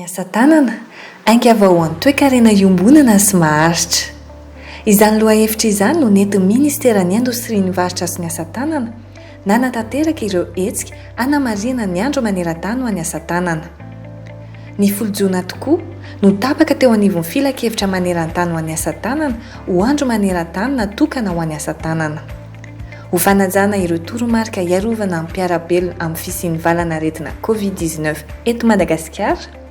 Ny asa tanana aingava ho an'ny toe-karena iombonana sy maharitra. Izany lohahevitra izany no nentin'ny Ministeran'ny Indostria ny varotra sy ny asa tanana nanatanteraka ireo hetsika hanamarihana ny andro maneran-tany ho an'ny asa tanana. Ny folo Jona tokoa no tapaka teo anivon'ny filakevitra maneran-tany ho an'ny asa tanana ho andro maneran-tany natokana ho an'ny asa tanana. Ho fanajana ireo toromarika iarovana amin'ny mpiarabelona amin'ny fisian'ny valanaretina Covid-19 eto Madagasikara,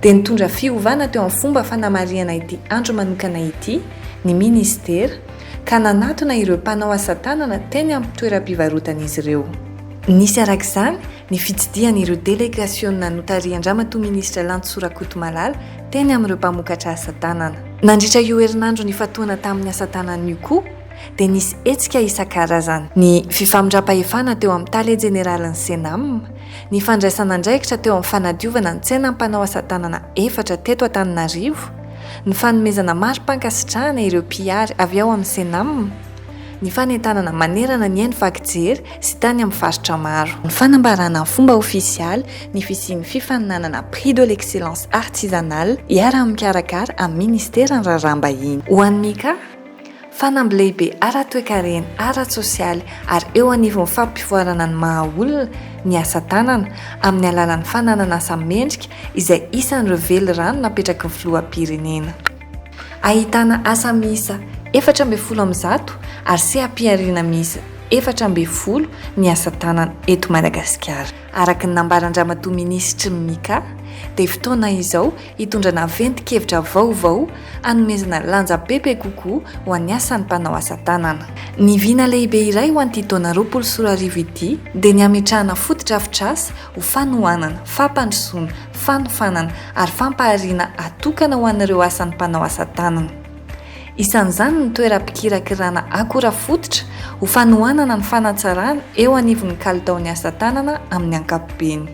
dia nitondra fiovana teo amin'ny fomba fanamarihana ity andro manokana ity ny ministera ka nanatona ireo mpanao asa tanana teny amin'ny toeram-pivarotan'izy ireo. Nisy arak'izany ny fitsidihan'ireo délégationna notarian-dramatoa minisitra Lantso Rakotomalala teny amin'ireo mpamokatra asa tanana. Nandritra io herinandro nifantohana tamin'ny asa tanana io koa dia nisy hetsika isan-karazany. Ny fifamindram-pahefana teo amin'ny Tale Jeneralin'ny Senam, ny fandraisana andraikitra teo amin'ny fanadiovana ny tsena mpanao asa tanana 4 teto Antananarivo, ny fanomezana mari-pankasitrahana ireo mpiary avy ao amin'ny Senam, ny fanentanana manerana ny haino vaky-jery sy tany amin'ny faritra maro, ny fanambarana ny fomba ofisialy ny fisian'ny fifaninanana Prix de l'Excellence Artisanale hiara-mikarakara amin'ny Ministeran'ny Raharaham-bahiny. Ho an'ny Mika, fanamby lehibe ara-toe-karena, ara-tsosialy ary eo anivon'ny fampivoarana ny maha-olona ny asa tanana amin'ny alalan'ny fananana asa mendrika izay isan'ireo velirano napetraky ny filoham-pirenena. Ahitana asa miisa 410 ary seha-piariana miisa 410 ny asa tanana eto Madagasikara. Araka ny nambaran-dramatoa minisitry Mika, dia fotoana izao hitondrana ventikevitra vaovao hanomezana lanja bebe kokoa ho an'ny asan'ny mpanao asa tanana. Ny viana lehibe iray ho an'ity taona 2024 ity dia ny ametrahana foto-drafitr'asa ho fanohanana, fampandrosoana, fanofanana ary fampahariana atokana ho an'ireo asan'ny mpanao asa tanana. Isan'izany ny toeram-pikirakirana akora fototra ho fanohanana ny fanatsarana eo anivon'ny kalitaon'ny asa tanana amin'ny ankapobeny.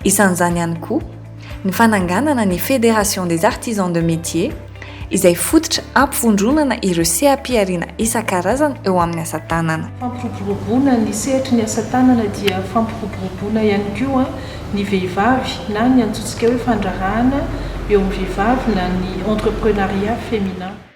Isan'izany ihany koa ny fananganana ny Fédération des Artisans de Métier izay fototra ampifondronana ireo seha-piariana isan-karazany eo amin'ny asa tanana. Fampiroboroboana ny sehatry ny asa tanana dia fampiroboroboana ihany koa ny vehivavy na ny antsointsika hoe fandraharana eo amin'ny vehivavy na ny entrepreneuriat féminin.